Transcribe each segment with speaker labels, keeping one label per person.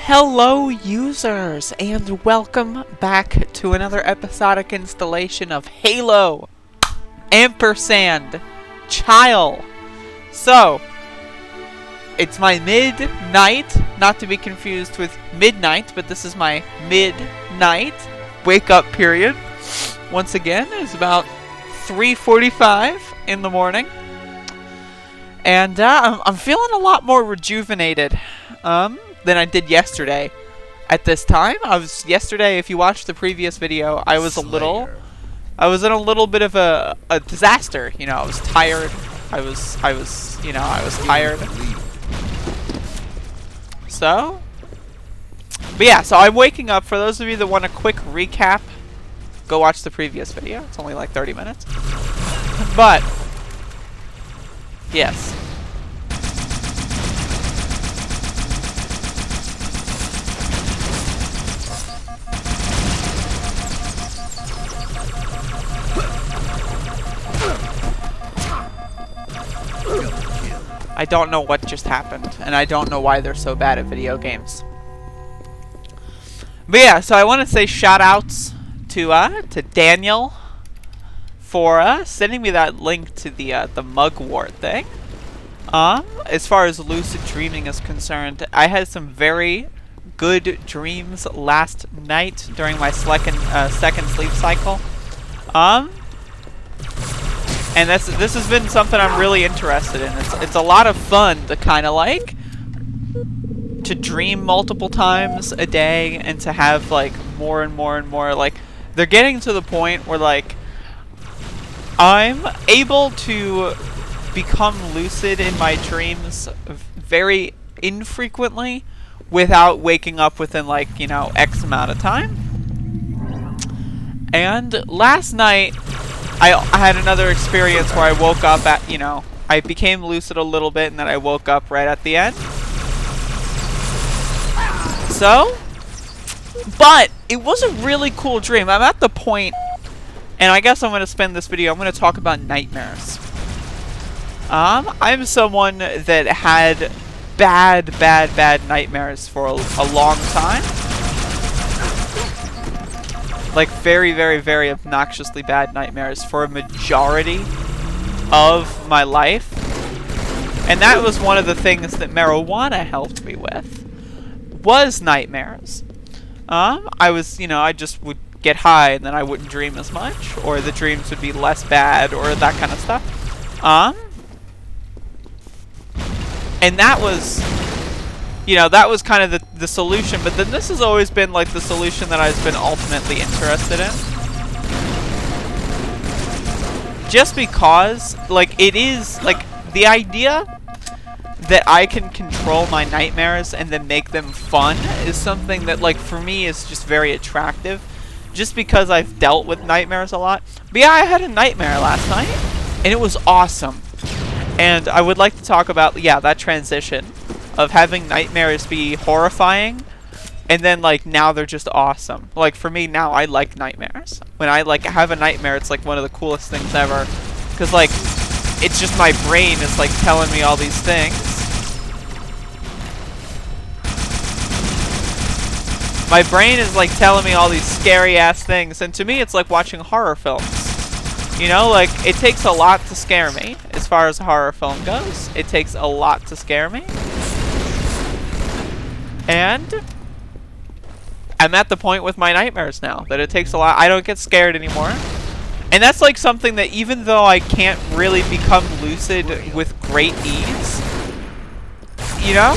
Speaker 1: Hello users, and welcome back to another episodic installation of Halo Ampersand Chile. So, it's my midnight, not to be confused with midnight, but this is my midnight wake up period. Once again, it's about 3:45 in the morning. And I'm feeling a lot more rejuvenated than I did yesterday at this time. Yesterday, if you watched the previous video, I was in a little bit of a disaster. You know, I was tired. I was tired. So, but yeah, so I'm waking up. For those of you that want a quick recap, go watch the previous video. It's only like 30 minutes. But, yes. I don't know what just happened, and I don't know why they're so bad at video games. But yeah, so I want to say shout-outs to Daniel for sending me that link to the mugwort thing. As far as lucid dreaming is concerned, I had some very good dreams last night during my second sleep cycle. And this has been something I'm really interested in. It's a lot of fun to kind of like to dream multiple times a day and to have like more and more and more. Like, they're getting to the point where like I'm able to become lucid in my dreams very infrequently without waking up within like, you know, X amount of time. And last night I had another experience where I woke up at, you know, I became lucid a little bit and then I woke up right at the end. So, but it was a really cool dream. I'm at the point, and I guess I'm going to spend this video, I'm going to talk about nightmares. I'm someone that had bad nightmares for a long time. Like very obnoxiously bad nightmares for a majority of my life. And that was one of the things that marijuana helped me with, was nightmares. I just would get high and then I wouldn't dream as much, or the dreams would be less bad, or that kind of stuff. And that was, you know, that was kind of the solution, but then this has always been like the solution that I've been ultimately interested in. Just because, like, it is, like, the idea that I can control my nightmares and then make them fun is something that, like, for me is just very attractive. Just because I've dealt with nightmares a lot. But yeah, I had a nightmare last night, and it was awesome. And I would like to talk about, yeah, that transition of having nightmares be horrifying, and then like now they're just awesome. Like for me now, I like nightmares. When I like have a nightmare, it's like one of the coolest things ever, because like it's just my brain is like telling me all these things. My brain is like telling me all these scary ass things, and to me it's like watching horror films. You know, like it takes a lot to scare me. As far as a horror film goes, it takes a lot to scare me. And I'm at the point with my nightmares now that it takes a lot. I don't get scared anymore. And that's like something that even though I can't really become lucid with great ease, you know?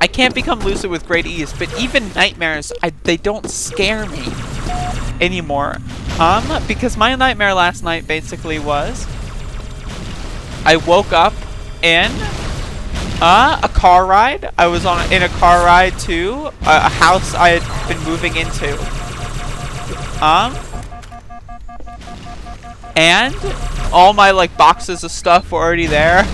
Speaker 1: I can't become lucid with great ease, but even nightmares, they don't scare me anymore. Because my nightmare last night basically was I woke up in a car ride. I was in a car ride to a house I had been moving into. And all my like boxes of stuff were already there.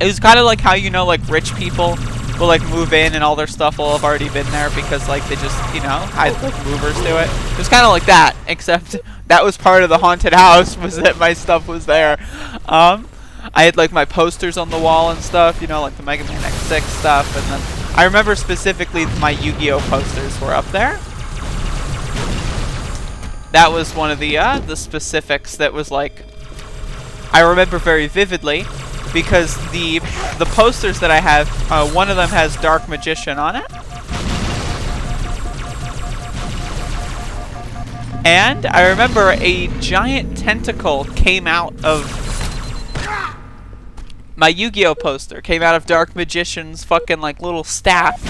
Speaker 1: It was kind of like how, you know, like rich people will like move in and all their stuff will have already been there because like they just, you know, had like movers do it. It was kind of like that, except that was part of the haunted house, was that my stuff was there. I had like my posters on the wall and stuff, you know, like the Mega Man X6 stuff, and then I remember specifically my Yu-Gi-Oh posters were up there. That was one of the specifics that was like, I remember very vividly, because the posters that I have, one of them has Dark Magician on it. And I remember a giant tentacle came out of my Yu-Gi-Oh poster, came out of Dark Magician's fucking like little staff,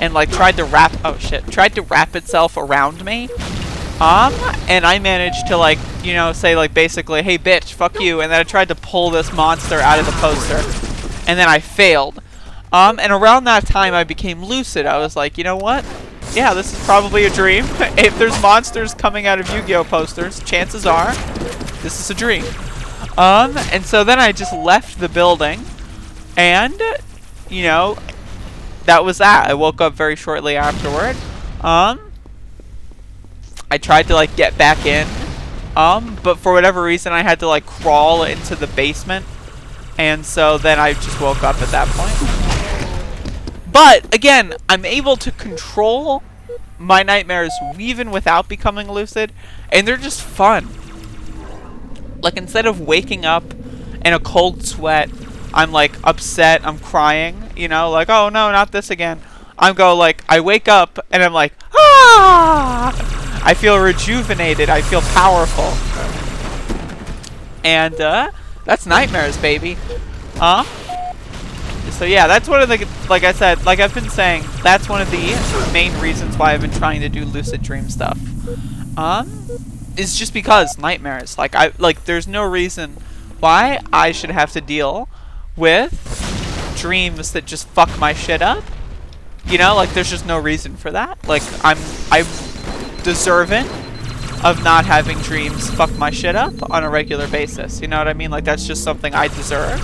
Speaker 1: and like tried to wrap itself around me. And I managed to like, you know, say like basically, hey bitch, fuck you, and then I tried to pull this monster out of the poster, and then I failed. And around that time I became lucid. I was like, you know what? Yeah, this is probably a dream. If there's monsters coming out of Yu-Gi-Oh posters, chances are this is a dream. And so then I just left the building, and, you know, that was that. I woke up very shortly afterward. I tried to like get back in, but for whatever reason I had to like crawl into the basement, and so then I just woke up at that point. But again, I'm able to control my nightmares even without becoming lucid, and they're just fun. Like, instead of waking up in a cold sweat, I'm like upset, I'm crying, you know, like, oh no, not this again. I wake up and I'm like, ah! I feel rejuvenated, I feel powerful. And that's nightmares, baby. So yeah, that's one of the, like I said, like I've been saying, that's one of the main reasons why I've been trying to do lucid dream stuff. Is just because nightmares. Like there's no reason why I should have to deal with dreams that just fuck my shit up. You know, like there's just no reason for that. Like I'm deserving of not having dreams fuck my shit up on a regular basis. You know what I mean? Like that's just something I deserve.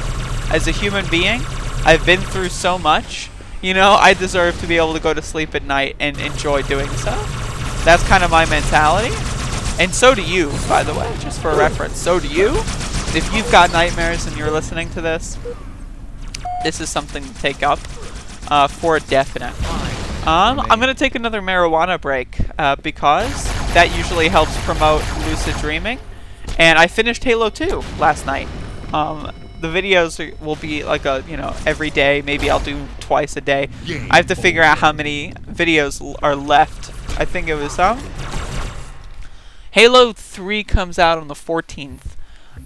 Speaker 1: As a human being, I've been through so much. You know, I deserve to be able to go to sleep at night and enjoy doing so. That's kind of my mentality. And so do you, by the way, just for reference. So do you. If you've got nightmares and you're listening to this, this is something to take up for definite. I'm going to take another marijuana break because that usually helps promote lucid dreaming. And I finished Halo 2 last night. The videos will be like you know, every day. Maybe I'll do twice a day. I have to figure out how many videos are left. I think it was Halo 3 comes out on the 14th,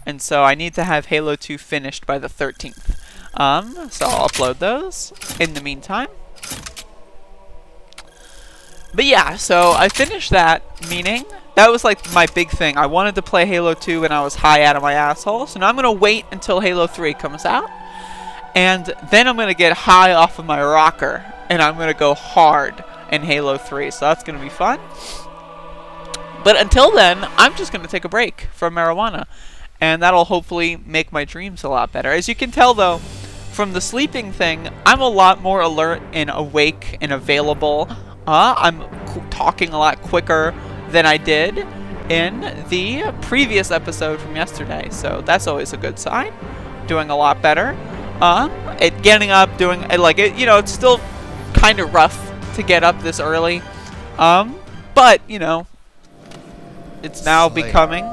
Speaker 1: and so I need to have Halo 2 finished by the 13th. So I'll upload those in the meantime. But yeah, so I finished that, meaning that was like my big thing. I wanted to play Halo 2 and I was high out of my asshole, so now I'm going to wait until Halo 3 comes out, and then I'm going to get high off of my rocker, and I'm going to go hard in Halo 3, so that's going to be fun. But until then, I'm just going to take a break from marijuana, and that'll hopefully make my dreams a lot better. As you can tell, though, from the sleeping thing, I'm a lot more alert and awake and available. I'm talking a lot quicker than I did in the previous episode from yesterday, so that's always a good sign. Doing a lot better. Getting up, doing, like, it, you know, it's still kind of rough to get up this early, but, you know, it's now becoming,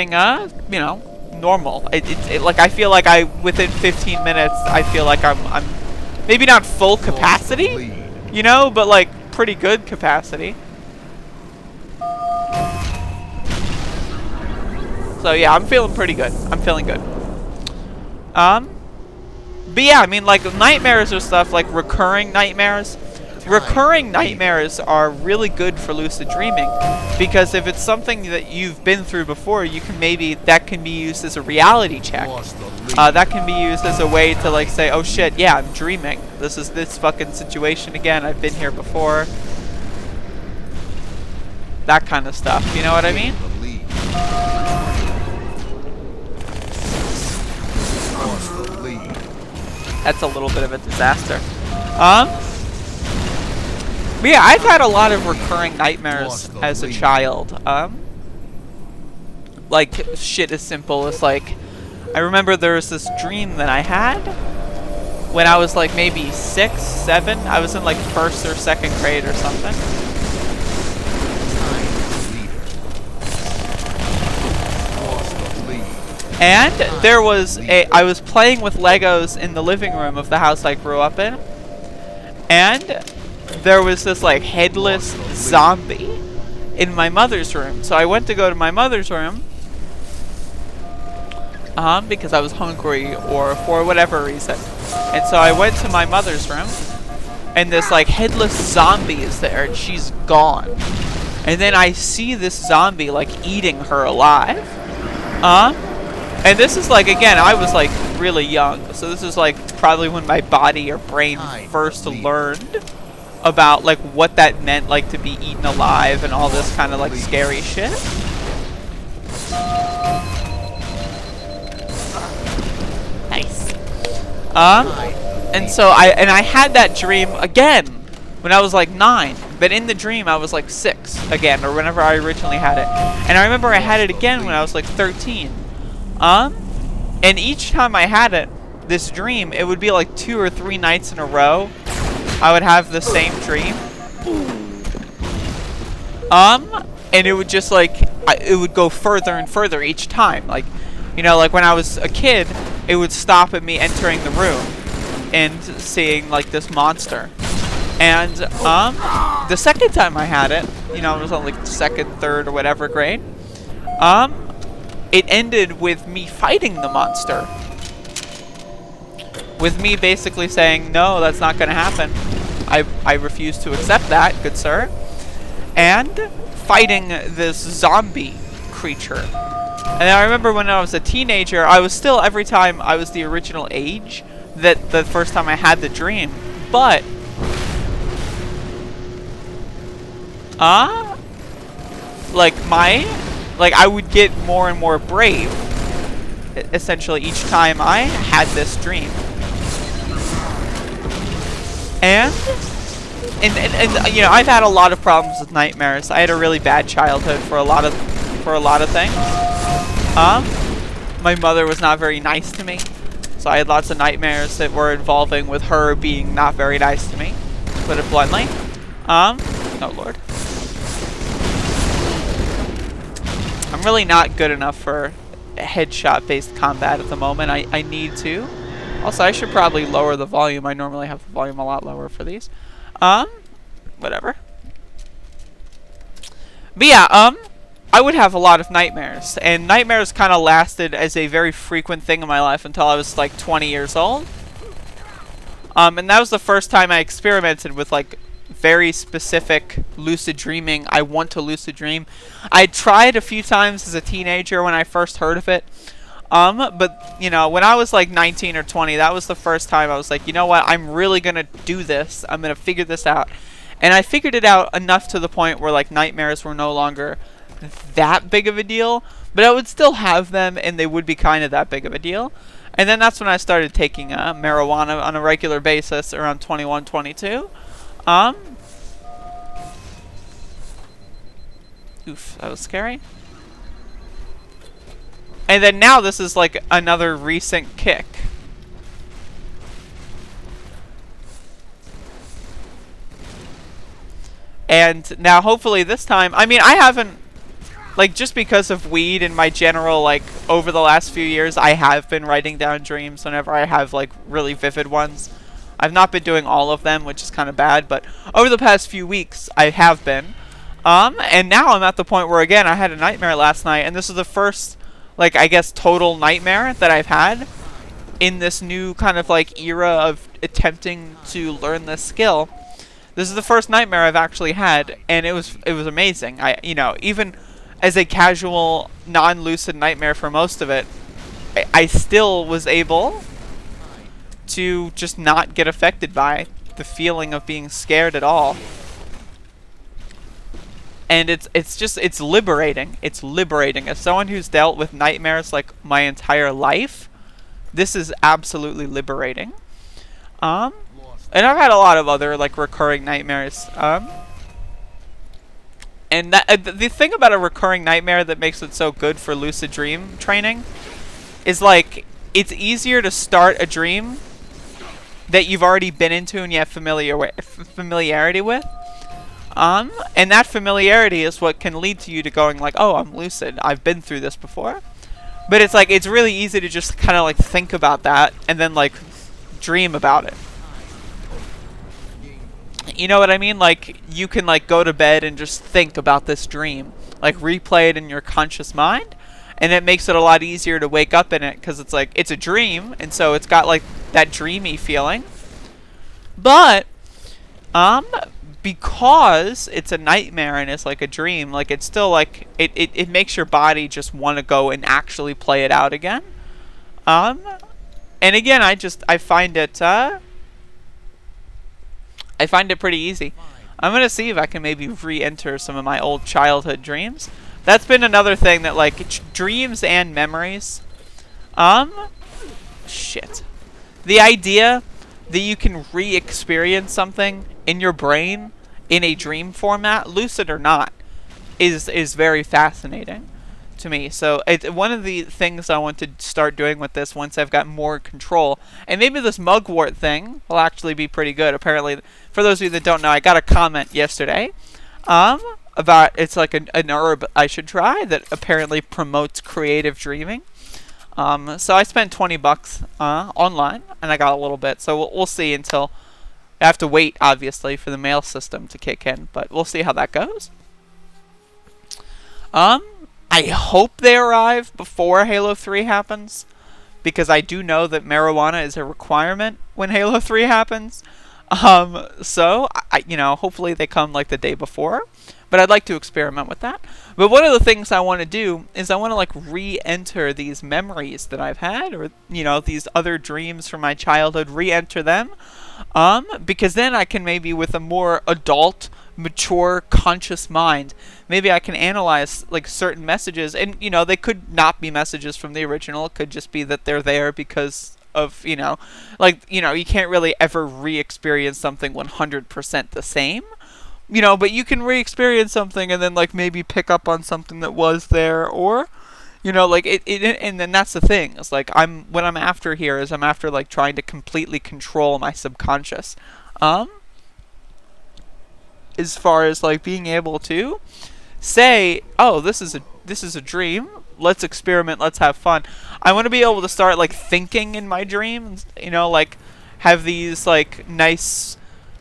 Speaker 1: you know, normal. Like, I feel like within 15 minutes, I feel like I'm maybe not full capacity, you know, but like pretty good capacity. So yeah, I'm feeling pretty good. I'm feeling good. But yeah, I mean, like nightmares or stuff, like recurring nightmares. Recurring nightmares are really good for lucid dreaming, because if it's something that you've been through before, you can that can be used as a reality check. That can be used as a way to like say, oh shit, yeah, I'm dreaming. This is this fucking situation again. I've been here before. That kind of stuff. You know what I mean? That's a little bit of a disaster. But yeah, I've had a lot of recurring nightmares as a child. like shit as simple as like, I remember there was this dream that I had when I was like maybe 6, 7. I was in like 1st or 2nd grade or something. And there was I was playing with Legos in the living room of the house I grew up in. And there was this like headless zombie in my mother's room. So I went to go to my mother's room because I was hungry or for whatever reason. And so I went to my mother's room, and this like headless zombie is there, and she's gone. And then I see this zombie like eating her alive. And this is like, again, I was like really young, so this is like probably when my body or brain first learned about like what that meant, like to be eaten alive and all this kind of like scary shit. Nice. And so I had that dream again when I was like 9, but in the dream I was like 6 again, or whenever I originally had it. And I remember I had it again when I was like 13. And each time I had it, this dream, it would be like 2 or 3 nights in a row, I would have the same dream. And it would just like, it would go further and further each time. Like, you know, like when I was a kid, it would stop at me entering the room and seeing like this monster. And, the second time I had it, you know, it was on like 2nd, 3rd, or whatever grade, it ended with me fighting the monster. With me basically saying, no, that's not going to happen. I refuse to accept that, good sir. And fighting this zombie creature. And I remember when I was a teenager, I was still, every time I was the original age that the first time I had the dream. But, like I would get more and more brave, essentially, each time I had this dream. And you know, I've had a lot of problems with nightmares. I had a really bad childhood for a lot of things. My mother was not very nice to me, so I had lots of nightmares that were involving with her being not very nice to me, to put it bluntly. Oh lord. I'm really not good enough for headshot-based combat at the moment. I need to. Also, I should probably lower the volume. I normally have the volume a lot lower for these. Whatever. But yeah, I would have a lot of nightmares. And nightmares kind of lasted as a very frequent thing in my life until I was like 20 years old. And that was the first time I experimented with like very specific lucid dreaming. I want to lucid dream. I tried a few times as a teenager when I first heard of it. But, you know, when I was like 19 or 20, that was the first time I was like, you know what, I'm really gonna do this. I'm gonna figure this out. And I figured it out enough to the point where like nightmares were no longer that big of a deal, but I would still have them and they would be kind of that big of a deal. And then that's when I started taking marijuana on a regular basis around 21, 22. Oof, that was scary. And then now this is like another recent kick. And now hopefully this time, I mean, I haven't, like, just because of weed and my general, like, over the last few years, I have been writing down dreams whenever I have, like, really vivid ones. I've not been doing all of them, which is kind of bad, but over the past few weeks, I have been. And now I'm at the point where, again, I had a nightmare last night, and this is the first, like, I guess, total nightmare that I've had in this new kind of, like, era of attempting to learn this skill. This is the first nightmare I've actually had, and it was amazing. You know, even as a casual, non-lucid nightmare for most of it, I still was able to just not get affected by the feeling of being scared at all. And it's liberating. It's liberating. As someone who's dealt with nightmares like my entire life, this is absolutely liberating. And I've had a lot of other like recurring nightmares. And that the thing about a recurring nightmare that makes it so good for lucid dream training is like it's easier to start a dream that you've already been into and you have familiarity with. And that familiarity is what can lead to you to going like, oh, I'm lucid. I've been through this before. But it's like, it's really easy to just kind of like think about that and then like dream about it. You know what I mean? Like, you can like go to bed and just think about this dream. Like, replay it in your conscious mind. And it makes it a lot easier to wake up in it because it's like, it's a dream. And so it's got like that dreamy feeling. But, because it's a nightmare and it's like a dream, like it's still like it makes your body just want to go and actually play it out again. And again, I find it pretty easy. I'm gonna see if I can maybe re-enter some of my old childhood dreams. That's been another thing that like dreams and memories. Shit. The idea that you can re-experience something in your brain in a dream format, lucid or not, is very fascinating to me. So it's one of the things I want to start doing with this once I've got more control. And maybe this mugwort thing will actually be pretty good. Apparently, for those of you that don't know, I got a comment yesterday about it's like an herb I should try that apparently promotes creative dreaming. So I spent $20 online, and I got a little bit. So we'll see until I have to wait, obviously, for the mail system to kick in. But we'll see how that goes. I hope they arrive before Halo 3 happens, because I do know that marijuana is a requirement when Halo 3 happens. So hopefully they come like the day before. But I'd like to experiment with that. But one of the things I want to do is I want to like re-enter these memories that I've had, or these other dreams from my childhood, re-enter them, because then I can maybe with a more adult, mature, conscious mind, maybe I can analyze like certain messages, and they could not be messages from the original. It could just be that they're there because of you can't really ever re-experience something 100% the same. But you can re-experience something and then like maybe pick up on something that was there, or like and then that's the thing. It's like what I'm after here is I'm after like trying to completely control my subconscious. As far as like being able to say, oh, this is a dream. Let's experiment. Let's have fun. I want to be able to start like thinking in my dreams. Like have these like nice,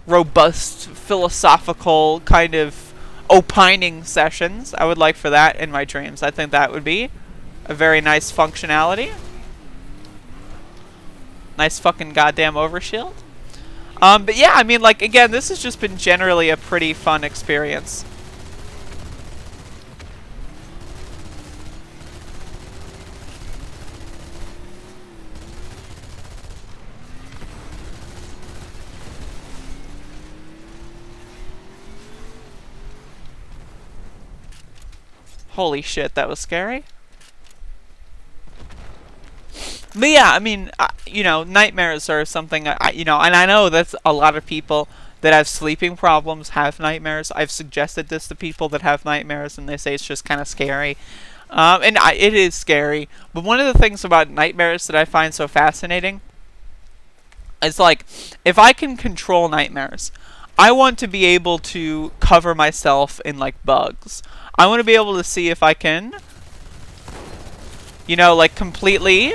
Speaker 1: robust, philosophical kind of opining sessions. I would like for that in my dreams. I think that would be a very nice functionality. Nice fucking goddamn overshield. But yeah, I mean, like, again, this has just been generally a pretty fun experience. Holy shit, that was scary. But yeah, I mean, nightmares are something, and I know that's a lot of people that have sleeping problems have nightmares. I've suggested this to people that have nightmares, and they say it's just kind of scary. It is scary. But one of the things about nightmares that I find so fascinating is, like, if I can control nightmares, I want to be able to cover myself in, like, bugs. I want to be able to see if I can, like, completely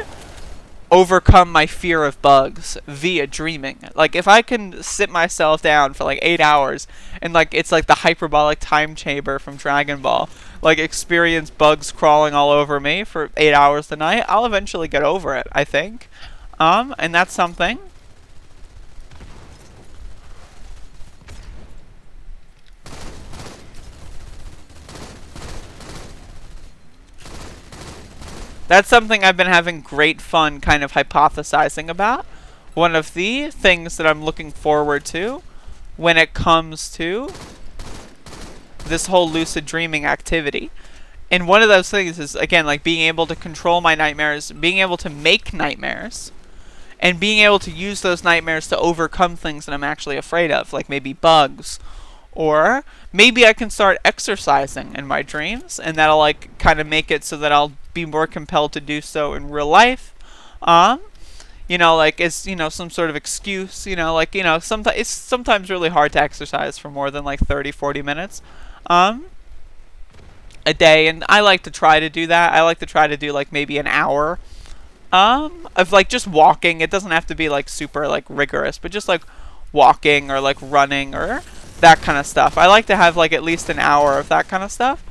Speaker 1: overcome my fear of bugs via dreaming. Like, if I can sit myself down for like 8 hours and like it's like the hyperbolic time chamber from Dragon Ball, like experience bugs crawling all over me for 8 hours a night, I'll eventually get over it, I think. And that's something. That's something I've been having great fun kind of hypothesizing about. One of the things that I'm looking forward to when it comes to this whole lucid dreaming activity. And one of those things is, again, like being able to control my nightmares, being able to make nightmares, and being able to use those nightmares to overcome things that I'm actually afraid of, like maybe bugs, Or maybe I can start exercising in my dreams, and that'll like kind of make it so that I'll be more compelled to do so in real life. You know, like it's, you know, some sort of excuse, you know, like, you know, sometimes it's sometimes really hard to exercise for more than like 30-40 minutes a day, and I like to try to do that. I like to try to do like maybe an hour of like just walking. It doesn't have to be like super like rigorous, but just like walking or like running or that kind of stuff. I like to have like at least an hour of that kind of stuff.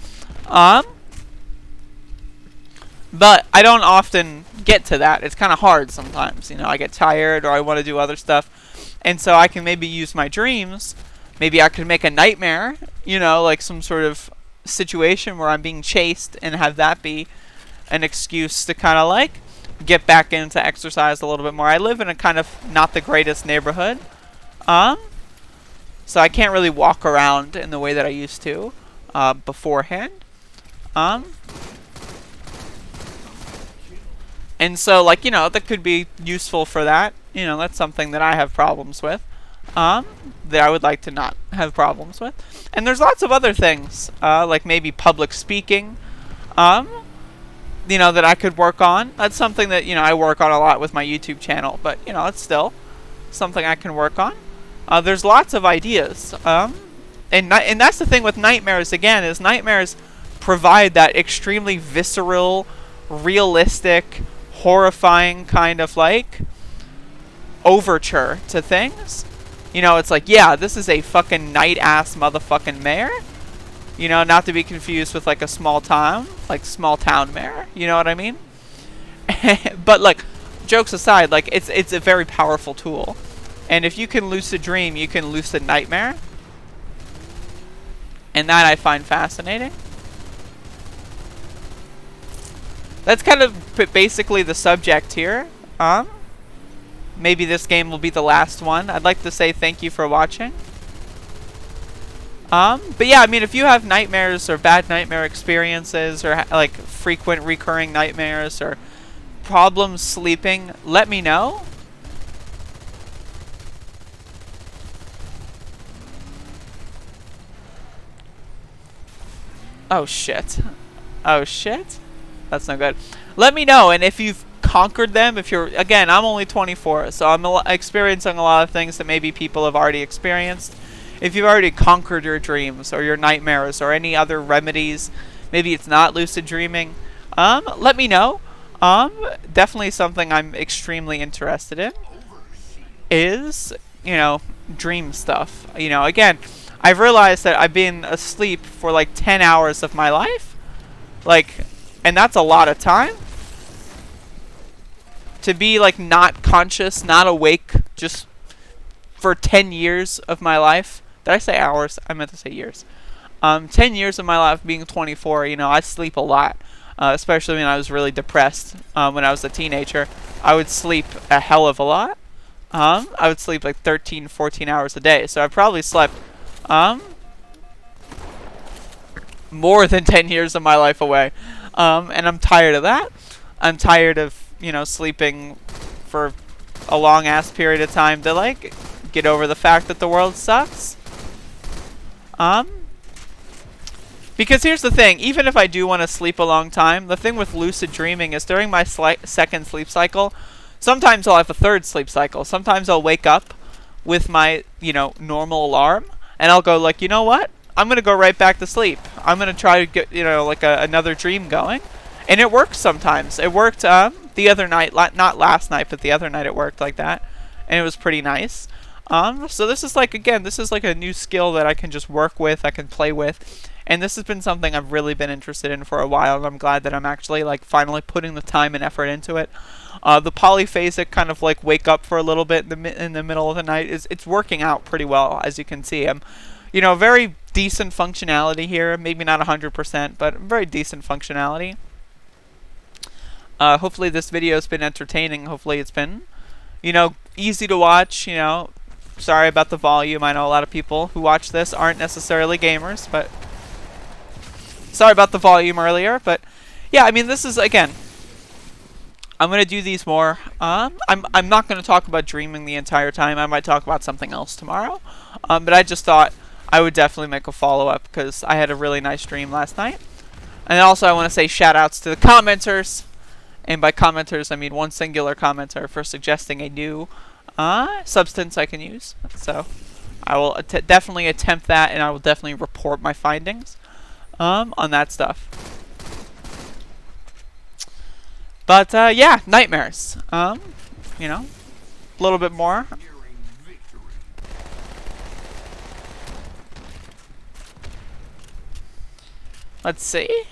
Speaker 1: But I don't often get to that. It's kind of hard sometimes. You know, I get tired or I want to do other stuff. And so I can maybe use my dreams. Maybe I could make a nightmare, you know, like some sort of situation where I'm being chased, and have that be an excuse to kind of like get back into exercise a little bit more. I live in a kind of not the greatest neighborhood. So I can't really walk around in the way that I used to beforehand. And so, like, you know, that could be useful for that. You know, that's something that I have problems with. That I would like to not have problems with. And there's lots of other things, like maybe public speaking, you know, that I could work on. That's something that, you know, I work on a lot with my YouTube channel. But, you know, it's still something I can work on. There's lots of ideas. And that's the thing with nightmares, again, is nightmares provide that extremely visceral, realistic, horrifying kind of like overture to things. You know, it's like, yeah, this is a fucking night-ass motherfucking mare. You know, not to be confused with like a small town, like small town mare. You know what I mean? But like, jokes aside, like it's a very powerful tool. And if you can lucid dream, you can lucid nightmare. And that I find fascinating. That's kind of basically the subject here. Maybe this game will be the last one. I'd like to say thank you for watching. But yeah, I mean, if you have nightmares or bad nightmare experiences or like frequent recurring nightmares or problems sleeping, let me know. Oh shit. Oh shit. That's no good. Let me know, and if you've conquered them, if you're, again, I'm only 24, so I'm experiencing a lot of things that maybe people have already experienced. If you've already conquered your dreams or your nightmares or any other remedies, maybe it's not lucid dreaming, let me know. Definitely something I'm extremely interested in is, you know, dream stuff. You know, again, I've realized that I've been asleep for like 10 hours of my life. Like, and that's a lot of time. To be like not conscious, not awake, just for 10 years of my life. Did I say hours? I meant to say years. 10 years of my life being 24, you know, I sleep a lot. Especially when I was really depressed when I was a teenager. I would sleep a hell of a lot. I would sleep like 13, 14 hours a day. So I probably slept more than 10 years of my life away. And I'm tired of that. I'm tired of, you know, sleeping for a long ass period of time to like get over the fact that the world sucks. Because here's the thing, even if I do want to sleep a long time, the thing with lucid dreaming is during my second sleep cycle, sometimes I'll have a third sleep cycle. Sometimes I'll wake up with my, you know, normal alarm, and I'll go like, you know what? I'm going to go right back to sleep. I'm going to try to get, you know, like another dream going. And it works sometimes. It worked the other night, not last night, but the other night it worked like that. And it was pretty nice. So this is like, again, this is like a new skill that I can just work with, I can play with. And this has been something I've really been interested in for a while, and I'm glad that I'm actually like finally putting the time and effort into it. The polyphasic kind of like wake up for a little bit in the middle of the night it's working out pretty well, as you can see. I'm, you know, very decent functionality here, maybe not 100%, but very decent functionality. Hopefully this video has been entertaining. Hopefully it's been, you know, easy to watch. You know, sorry about the volume. I know a lot of people who watch this aren't necessarily gamers, but sorry about the volume earlier. But yeah, I mean, this is, again, I'm gonna do these more. I'm not gonna talk about dreaming the entire time. I might talk about something else tomorrow. But I just thought I would definitely make a follow-up because I had a really nice stream last night. And also I want to say shout-outs to the commenters. And by commenters, I mean one singular commenter for suggesting a new substance I can use. So I will definitely attempt that, and I will definitely report my findings on that stuff. But yeah, nightmares. You know, a little bit more. Let's see.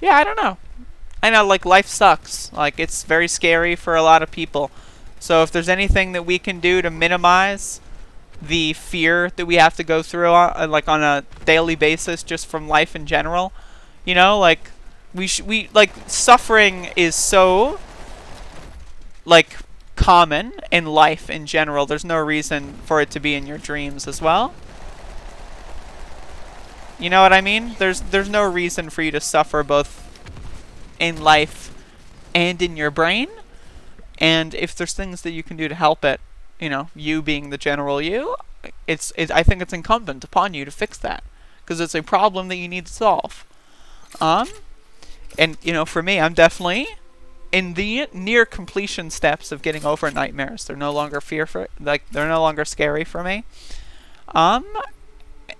Speaker 1: Yeah, I don't know. I know, like, life sucks. Like, it's very scary for a lot of people. So if there's anything that we can do to minimize the fear that we have to go through, like, on a daily basis, just from life in general, you know, like, like, suffering is so, like, common in life in general. There's no reason for it to be in your dreams as well. You know what I mean? There's no reason for you to suffer both in life and in your brain. And if there's things that you can do to help it, you know, you being the general you, I think it's incumbent upon you to fix that, because it's a problem that you need to solve. And you know, for me, I'm definitely in the near completion steps of getting over nightmares. They're no longer they're no longer scary for me.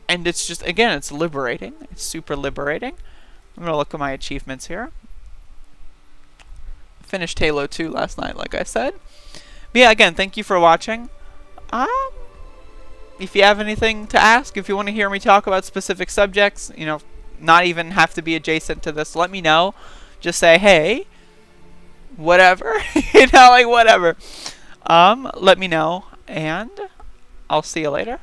Speaker 1: And it's just, again, it's liberating. It's super liberating. I'm gonna look at my achievements here. Finished Halo 2 last night, like I said. But yeah, again, thank you for watching. If you have anything to ask, if you want to hear me talk about specific subjects, you know, not even have to be adjacent to this, let me know. Just say, hey, whatever. You know, like, whatever. Let me know, and I'll see you later.